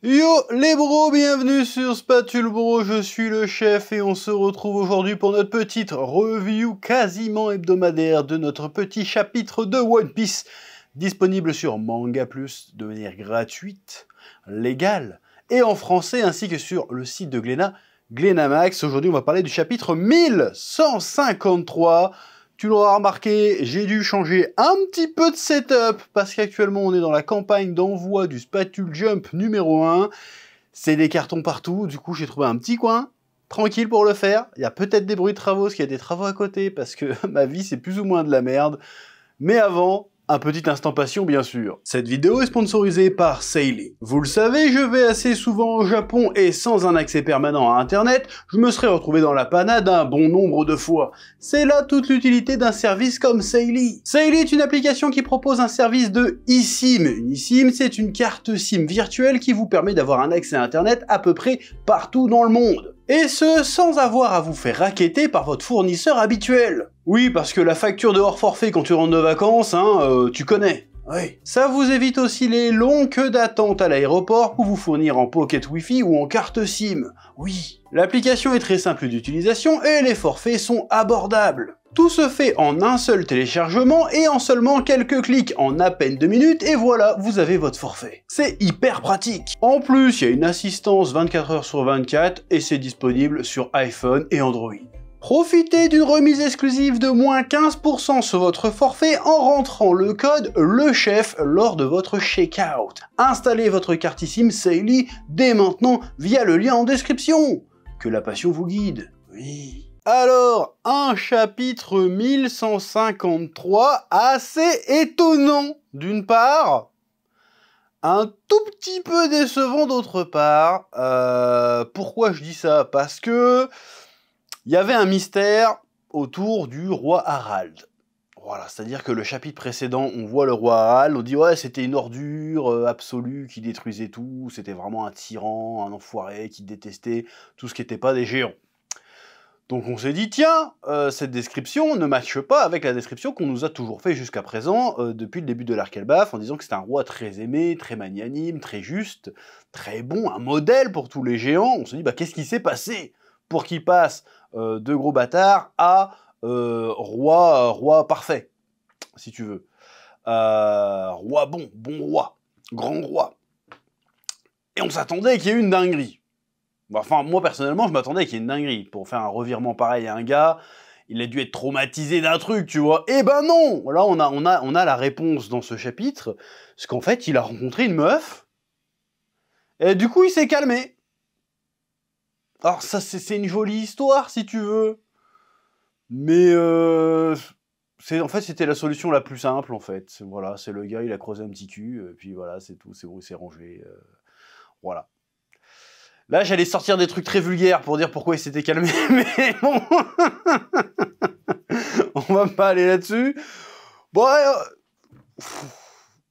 Yo les bros, bienvenue sur Spatule Bro, je suis le chef et on se retrouve aujourd'hui pour notre petite review quasiment hebdomadaire de notre petit chapitre de One Piece, disponible sur Manga Plus de manière gratuite, légale et en français ainsi que sur le site de Glénat, Glénamax. Aujourd'hui on va parler du chapitre 1153. Tu l'auras remarqué, j'ai dû changer un petit peu de setup parce qu'actuellement on est dans la campagne d'envoi du Spatule Jump numéro 1. C'est des cartons partout, du coup j'ai trouvé un petit coin tranquille pour le faire. Il y a peut-être des bruits de travaux, parce qu'il y a des travaux à côté parce que ma vie c'est plus ou moins de la merde. Mais avant, un petit instant passion bien sûr. Cette vidéo est sponsorisée par Seili. Vous le savez, je vais assez souvent au Japon et sans un accès permanent à internet, je me serais retrouvé dans la panade un bon nombre de fois. C'est là toute l'utilité d'un service comme Seili. Seili est une application qui propose un service de eSIM. Une eSIM, c'est une carte SIM virtuelle qui vous permet d'avoir un accès à internet à peu près partout dans le monde. Et ce, sans avoir à vous faire racketter par votre fournisseur habituel. Oui, parce que la facture de hors forfait quand tu rentres de vacances, tu connais. Oui. Ça vous évite aussi les longues queues d'attente à l'aéroport pour vous fournir en pocket Wi-Fi ou en carte SIM. Oui. L'application est très simple d'utilisation et les forfaits sont abordables. Tout se fait en un seul téléchargement et en seulement quelques clics, en à peine 2 minutes, et voilà, vous avez votre forfait. C'est hyper pratique. En plus, il y a une assistance 24 h sur 24 et c'est disponible sur iPhone et Android. Profitez d'une remise exclusive de moins 15% sur votre forfait en rentrant le code LECHEF lors de votre checkout. Installez votre carte eSIM Seili dès maintenant via le lien en description. Que la passion vous guide. Oui. Alors, un chapitre 1153 assez étonnant d'une part, un tout petit peu décevant d'autre part. Pourquoi je dis ça? Parce que il y avait un mystère autour du roi Harald. Voilà, c'est-à-dire que le chapitre précédent, on voit le roi Harald, on dit ouais, c'était une ordure absolue qui détruisait tout, c'était vraiment un tyran, un enfoiré qui détestait tout ce qui n'était pas des géants. Donc on s'est dit, tiens, cette description ne matche pas avec la description qu'on nous a toujours fait jusqu'à présent, depuis le début de l'arc Elbaf, en disant que c'était un roi très aimé, très magnanime, très juste, très bon, un modèle pour tous les géants. On s'est dit, bah qu'est-ce qui s'est passé pour qu'il passe de gros bâtard à roi parfait, si tu veux. Roi bon roi, grand roi. Et on s'attendait qu'il y ait une dinguerie. Enfin, moi, personnellement, je m'attendais qu'il y ait une dinguerie. Pour faire un revirement pareil à un gars, il a dû être traumatisé d'un truc, tu vois. Eh ben non! Là, on a la réponse dans ce chapitre. Parce qu'en fait, il a rencontré une meuf. Et du coup, il s'est calmé. Alors, ça, c'est une jolie histoire, si tu veux. Mais, en fait, c'était la solution la plus simple, en fait. Voilà, c'est le gars, il a creusé un petit cul, puis voilà, c'est tout, c'est bon, il s'est rangé. Voilà. Là, j'allais sortir des trucs très vulgaires pour dire pourquoi il s'était calmé, mais bon, on va pas aller là-dessus. Bon,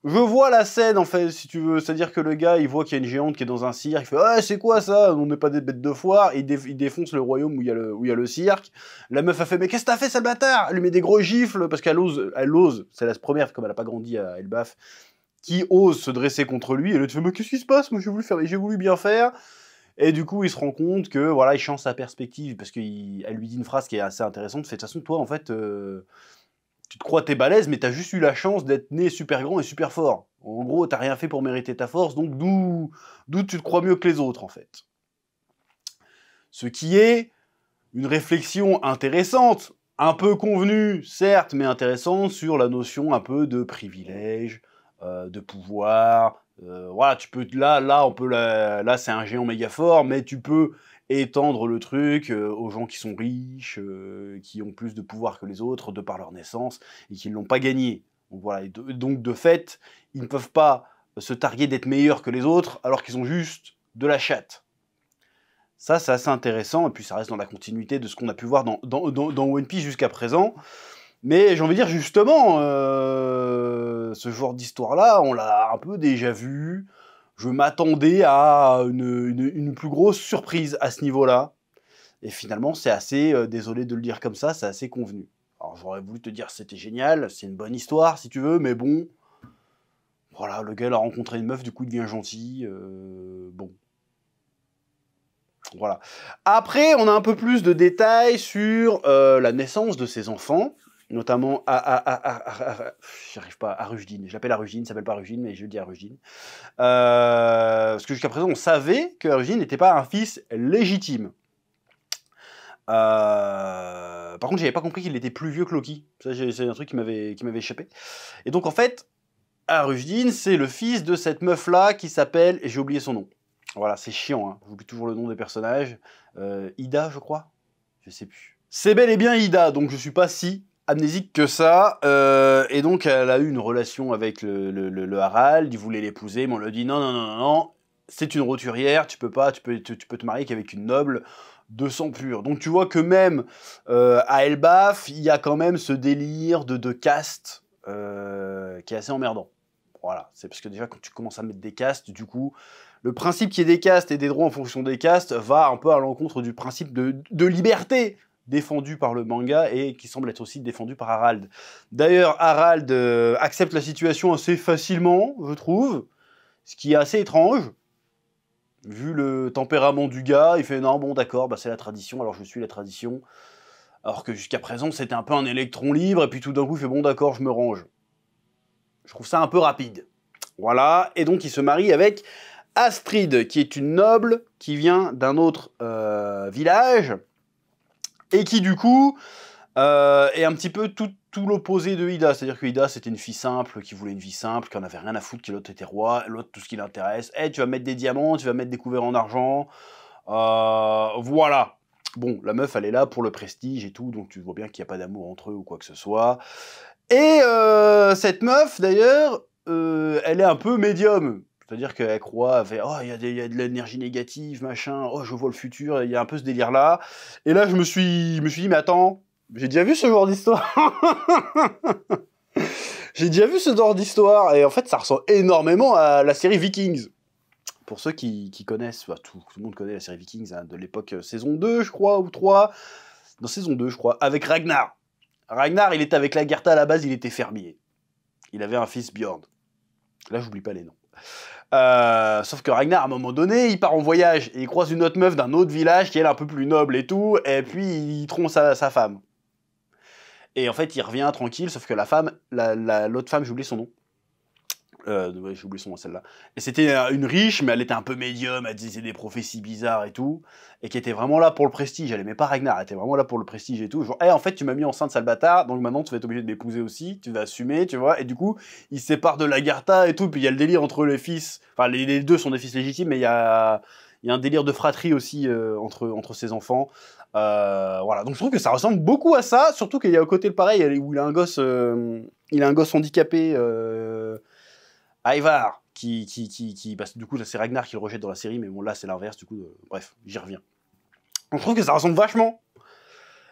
je vois la scène, en fait, si tu veux. C'est-à-dire que le gars, il voit qu'il y a une géante qui est dans un cirque, il fait « Ah, c'est quoi ça? On n'est pas des bêtes de foire », et il défonce le royaume où il y a le cirque. La meuf a fait « Mais qu'est-ce que t'as fait, sale bâtard ?» Elle lui met des gros gifles, parce qu'elle ose, c'est la première, comme elle a pas grandi à Elbaf, qui ose se dresser contre lui, et elle te fait « Mais qu'est-ce qui se passe? Moi, j'ai voulu bien faire. » Et du coup, il se rend compte que voilà, il change sa perspective parce qu'elle lui dit une phrase qui est assez intéressante. Fait de toute façon, toi, en fait, tu te crois t'es balèze, mais t'as juste eu la chance d'être né super grand et super fort. En gros, t'as rien fait pour mériter ta force, donc d'où tu te crois mieux que les autres, en fait. Ce qui est une réflexion intéressante, un peu convenue, certes, mais intéressante sur la notion un peu de privilège, de pouvoir. Voilà, tu peux là c'est un géant méga fort, mais tu peux étendre le truc aux gens qui sont riches, qui ont plus de pouvoir que les autres de par leur naissance et qui ne l'ont pas gagné. Donc voilà, donc de fait, ils ne peuvent pas se targuer d'être meilleurs que les autres alors qu'ils ont juste de la chatte. Ça, c'est assez intéressant, et puis ça reste dans la continuité de ce qu'on a pu voir dans One Piece jusqu'à présent. Mais j'ai envie de dire, justement, ce genre d'histoire-là, on l'a un peu déjà vu. Je m'attendais à une plus grosse surprise à ce niveau-là. Et finalement, c'est assez, désolé de le dire comme ça, c'est assez convenu. Alors j'aurais voulu te dire c'était génial, c'est une bonne histoire si tu veux, mais bon... Voilà, le gars il a rencontré une meuf, du coup il devient gentil. Bon, Voilà. Après, on a un peu plus de détails sur la naissance de ses enfants, notamment j'arrive pas, Arujin. Je l'appelle Arujin, il s'appelle pas Arujin, mais je le dis Arujin. Parce que jusqu'à présent, on savait que Arujin n'était pas un fils légitime. Par contre, j'avais pas compris qu'il était plus vieux que Loki. Ça, c'est un truc qui m'avait échappé. Et donc, en fait, Arujin, c'est le fils de cette meuf-là qui s'appelle... Et j'ai oublié son nom. Voilà, c'est chiant, hein. J'oublie toujours le nom des personnages. Ida, je crois. Je sais plus. C'est bel et bien Ida, donc je suis pas si amnésique que ça. Et donc, elle a eu une relation avec le Harald. Il voulait l'épouser, mais on lui a dit non, non, non, non, non. C'est une roturière, tu peux pas, tu peux te marier qu'avec une noble de sang pur. Donc tu vois que même à Elbaf, il y a quand même ce délire de caste qui est assez emmerdant. Voilà, c'est parce que déjà quand tu commences à mettre des castes, du coup, le principe qu'il y ait des castes et des droits en fonction des castes va un peu à l'encontre du principe de liberté défendu par le manga et qui semble être aussi défendu par Harald. D'ailleurs, Harald accepte la situation assez facilement, je trouve, ce qui est assez étrange. Vu le tempérament du gars, il fait non, bon d'accord, bah, c'est la tradition, alors je suis la tradition. Alors que jusqu'à présent, c'était un peu un électron libre, et puis tout d'un coup, il fait bon d'accord, je me range. Je trouve ça un peu rapide. Voilà, et donc il se marie avec Astrid, qui est une noble, qui vient d'un autre village, et qui du coup est un petit peu tout l'opposé de Ida. C'est-à-dire que Ida, c'était une fille simple, qui voulait une vie simple, qui en avait rien à foutre, que l'autre était roi, l'autre, tout ce qui l'intéresse. Tu vas mettre des diamants, tu vas mettre des couverts en argent. Voilà. Bon, la meuf, elle est là pour le prestige et tout, donc tu vois bien qu'il n'y a pas d'amour entre eux ou quoi que ce soit. Et cette meuf, d'ailleurs, elle est un peu médium. C'est-à-dire qu'elle croit, elle fait « Oh, il y a de l'énergie négative, machin, oh, je vois le futur », il y a un peu ce délire-là. Et là, je me suis dit « Mais attends, j'ai déjà vu ce genre d'histoire. » J'ai déjà vu ce genre d'histoire, et en fait, ça ressemble énormément à la série Vikings. Pour ceux qui connaissent, bah, tout le monde connaît la série Vikings, hein, de l'époque saison 2, je crois, ou 3. Dans saison 2, je crois, avec Ragnar. Ragnar, il était avec Lagertha à la base, il était fermier. Il avait un fils Bjorn. Là, j'oublie pas les noms. Sauf que Ragnar, à un moment donné, il part en voyage, et il croise une autre meuf d'un autre village, qui est un peu plus noble et tout, et puis il trompe sa femme. Et en fait, il revient tranquille, sauf que la femme, l'autre femme, j'ai oublié son nom. Ouais, j'ai oublié son nom, celle-là. Et c'était une riche, mais elle était un peu médium, elle disait des prophéties bizarres et tout, et qui était vraiment là pour le prestige. Elle aimait pas Ragnar, elle était vraiment là pour le prestige et tout. Genre, en fait, tu m'as mis enceinte, sale bâtard, donc maintenant tu vas être obligé de m'épouser aussi, tu vas assumer, tu vois. Et du coup, ils se séparent de Lagertha et tout, puis il y a le délire entre les fils. Enfin, les deux sont des fils légitimes, mais il y a un délire de fratrie aussi entre ses enfants. Voilà, donc je trouve que ça ressemble beaucoup à ça, surtout qu'il y a au côté le pareil, où il a un gosse handicapé. Ivar, parce que du coup, c'est Ragnar qui le rejette dans la série, mais bon, là, c'est l'inverse, du coup, bref, j'y reviens. Donc, je trouve que ça ressemble vachement.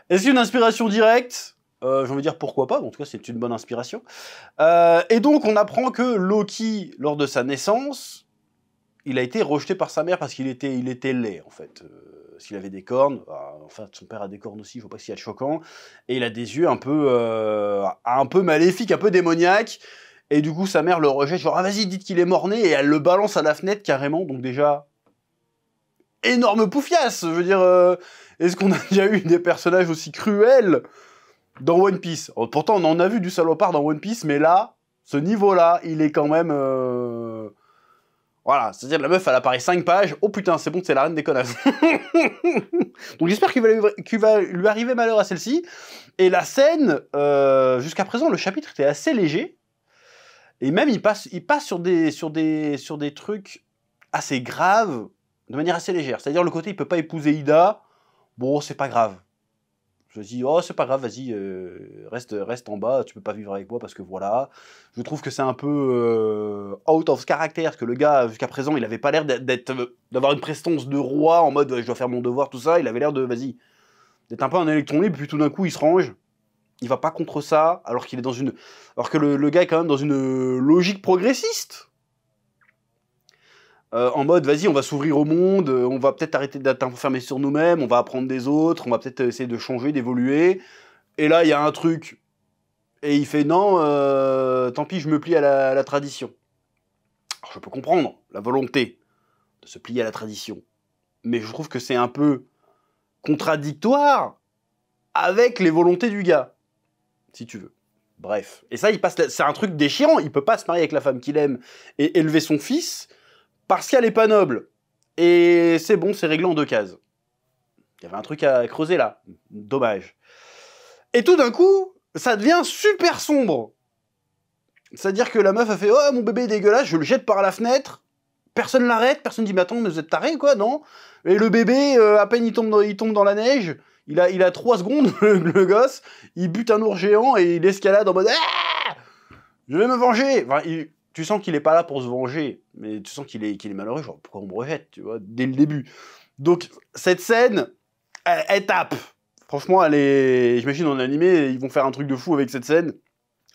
Est-ce une inspiration directe j'ai envie de dire pourquoi pas, en tout cas, c'est une bonne inspiration. Et donc, on apprend que Loki, lors de sa naissance, il a été rejeté par sa mère parce qu'il était laid, en fait. S'il avait des cornes, enfin, son père a des cornes aussi, il ne faut pas que ce soit choquant, et il a des yeux un peu maléfiques, un peu démoniaques. Et du coup, sa mère le rejette, genre, ah vas-y, dites qu'il est mort-né, et elle le balance à la fenêtre carrément, donc déjà, énorme poufiasse, je veux dire, est-ce qu'on a déjà eu des personnages aussi cruels dans One Piece? Pourtant, on en a vu du salopard dans One Piece, mais là, ce niveau-là, il est quand même... Voilà, c'est-à-dire la meuf, elle apparaît 5 pages, oh putain, c'est bon, c'est la reine des connasses. Donc j'espère qu'il va lui arriver malheur à celle-ci, et la scène, jusqu'à présent, le chapitre était assez léger, et même, il passe sur des trucs assez graves, de manière assez légère. C'est-à-dire, le côté, il peut pas épouser Ida, bon, c'est pas grave. Je dis, oh, c'est pas grave, vas-y, reste en bas, tu peux pas vivre avec moi, parce que voilà. Je trouve que c'est un peu out of character, parce que le gars, jusqu'à présent, il avait pas l'air d'avoir une prestance de roi, en mode, je dois faire mon devoir, tout ça. Il avait l'air de, vas-y, d'être un peu un électron libre, puis tout d'un coup, il se range. Il va pas contre ça, alors qu'il est dans une... Alors que le gars est quand même dans une logique progressiste. En mode, vas-y, on va s'ouvrir au monde, on va peut-être arrêter d'être enfermé sur nous-mêmes, on va apprendre des autres, on va peut-être essayer de changer, d'évoluer. Et là, il y a un truc. Et il fait, non, tant pis, je me plie à la tradition. Alors, je peux comprendre la volonté de se plier à la tradition. mais je trouve que c'est un peu contradictoire avec les volontés du gars, si tu veux. Bref. Et ça, c'est un truc déchirant. Il peut pas se marier avec la femme qu'il aime et élever son fils parce qu'elle est pas noble. Et c'est bon, c'est réglé en 2 cases. Il y avait un truc à creuser là. Dommage. Et tout d'un coup, ça devient super sombre. C'est-à-dire que la meuf a fait « Oh, mon bébé est dégueulasse, je le jette par la fenêtre. » Personne l'arrête, personne dit « Mais attends, mais vous êtes taré, quoi, non ?» Et le bébé, à peine il tombe dans la neige, il a 3 secondes, le gosse, il bute un ours géant et il escalade en mode « Ah, je vais me venger !» Enfin, tu sens qu'il est pas là pour se venger, mais tu sens qu'il est malheureux, genre « Pourquoi on me rejette ?» Tu vois, dès le début. Donc, cette scène, elle tape. Franchement, elle est... J'imagine en animé, ils vont faire un truc de fou avec cette scène.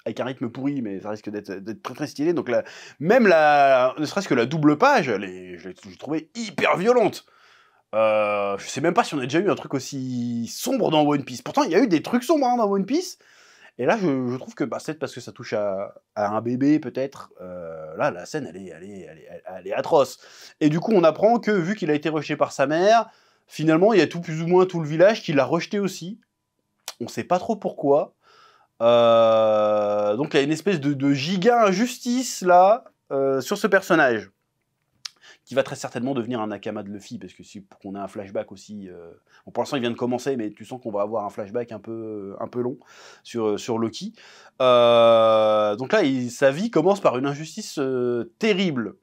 Avec un rythme pourri, mais ça risque d'être très très stylé. Donc ne serait-ce que la double page, je l'ai trouvée hyper violente. Je sais même pas si on a déjà eu un truc aussi sombre dans One Piece. Pourtant, il y a eu des trucs sombres dans One Piece. Et là, je trouve que peut-être parce que ça touche à un bébé, peut-être. Là, la scène, elle est atroce. Et du coup, on apprend que, vu qu'il a été rejeté par sa mère, finalement, il y a plus ou moins tout le village qui l'a rejeté aussi. On sait pas trop pourquoi. Donc il y a une espèce de giga injustice là sur ce personnage qui va très certainement devenir un Nakama de Luffy, parce que pour qu'on ait un flashback aussi, bon, pour l'instant il vient de commencer, mais tu sens qu'on va avoir un flashback un peu long sur Loki. Donc là sa vie commence par une injustice terrible.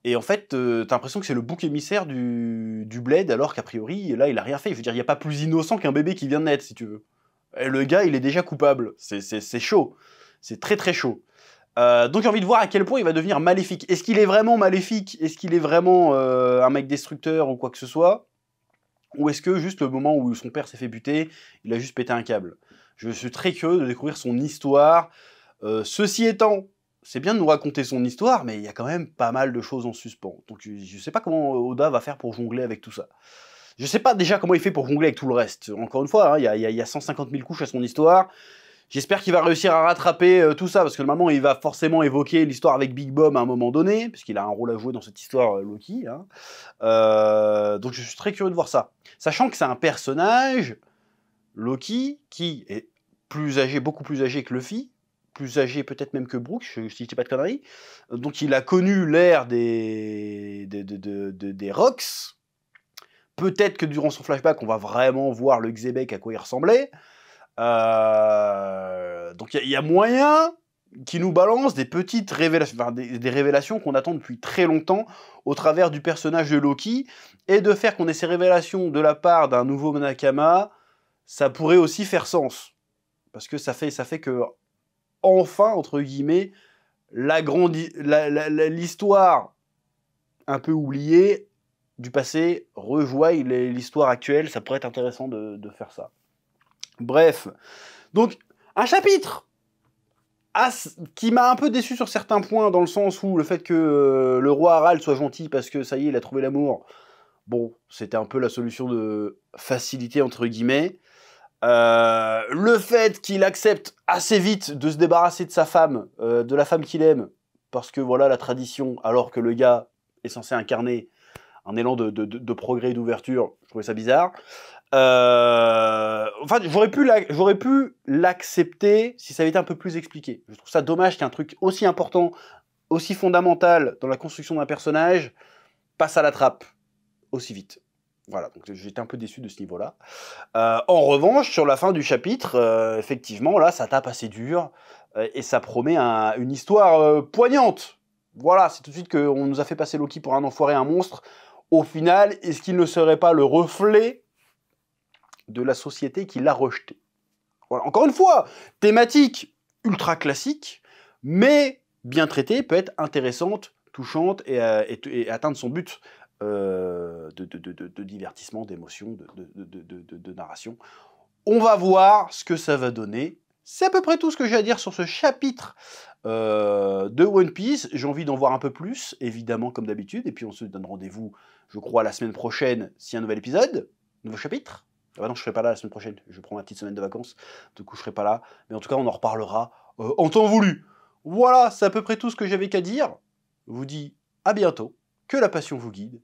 Et en fait, t'as l'impression que c'est le bouc émissaire du Bled, alors qu'a priori, là, il a rien fait. Je veux dire, il n'y a pas plus innocent qu'un bébé qui vient de naître, si tu veux. Et le gars, il est déjà coupable. C'est chaud. C'est très très chaud. Donc j'ai envie de voir à quel point il va devenir maléfique. Est-ce qu'il est vraiment maléfique? Est-ce qu'il est vraiment un mec destructeur ou quoi que ce soit? Ou est-ce que juste le moment où son père s'est fait buter, il a juste pété un câble? Je suis très curieux de découvrir son histoire. Ceci étant, c'est bien de nous raconter son histoire, mais il y a quand même pas mal de choses en suspens. Donc je sais pas comment Oda va faire pour jongler avec tout ça. Je sais pas déjà comment il fait pour jongler avec tout le reste. Encore une fois, hein, il y a 150 000 couches à son histoire. J'espère qu'il va réussir à rattraper tout ça, parce que normalement, il va forcément évoquer l'histoire avec Big Mom à un moment donné, puisqu'il a un rôle à jouer dans cette histoire Loki. Hein. Donc je suis très curieux de voir ça. Sachant que c'est un personnage, Loki, qui est plus âgé, beaucoup plus âgé que Luffy, plus âgé peut-être même que Brooke, si je dis pas de conneries. Donc il a connu l'ère des Rocks. Peut-être que durant son flashback, on va vraiment voir le Xebec à quoi il ressemblait. Donc il y a moyen qui nous balance des petites révélations, enfin, des révélations qu'on attend depuis très longtemps au travers du personnage de Loki, et de faire qu'on ait ces révélations de la part d'un nouveau Nakama, ça pourrait aussi faire sens. Parce que ça fait que, enfin, entre guillemets, l'histoire un peu oubliée du passé rejoigne l'histoire actuelle. Ça pourrait être intéressant de faire ça. Bref, donc un chapitre qui m'a un peu déçu sur certains points, dans le sens où le fait que le roi Harald soit gentil parce que ça y est, il a trouvé l'amour, bon, c'était un peu la solution de facilité entre guillemets. Le fait qu'il accepte assez vite de se débarrasser de sa femme, de la femme qu'il aime, parce que voilà la tradition, alors que le gars est censé incarner un élan de progrès et d'ouverture, je trouvais ça bizarre. Enfin, j'aurais pu l'accepter si ça avait été un peu plus expliqué. Je trouve ça dommage qu'un truc aussi important, aussi fondamental dans la construction d'un personnage passe à la trappe aussi vite. Voilà, donc j'étais un peu déçu de ce niveau-là. En revanche, sur la fin du chapitre, effectivement, là, ça tape assez dur et ça promet une histoire poignante. Voilà, c'est tout de suite qu'on nous a fait passer Loki pour un enfoiré, un monstre. Au final, est-ce qu'il ne serait pas le reflet de la société qui l'a rejeté? Voilà. Encore une fois, thématique ultra classique, mais bien traitée, peut être intéressante, touchante et atteindre son but de divertissement, d'émotion, de narration. On va voir ce que ça va donner. C'est à peu près tout ce que j'ai à dire sur ce chapitre de One Piece. J'ai envie d'en voir un peu plus, évidemment, comme d'habitude. Et puis on se donne rendez-vous, je crois, la semaine prochaine, s'il y a un nouvel épisode, nouveau chapitre. Ah bah non, je serai pas là la semaine prochaine. Je prends ma petite semaine de vacances. Du coup, je serai pas là. Mais en tout cas, on en reparlera en temps voulu. Voilà, c'est à peu près tout ce que j'avais qu'à dire. Je vous dis à bientôt. Que la passion vous guide.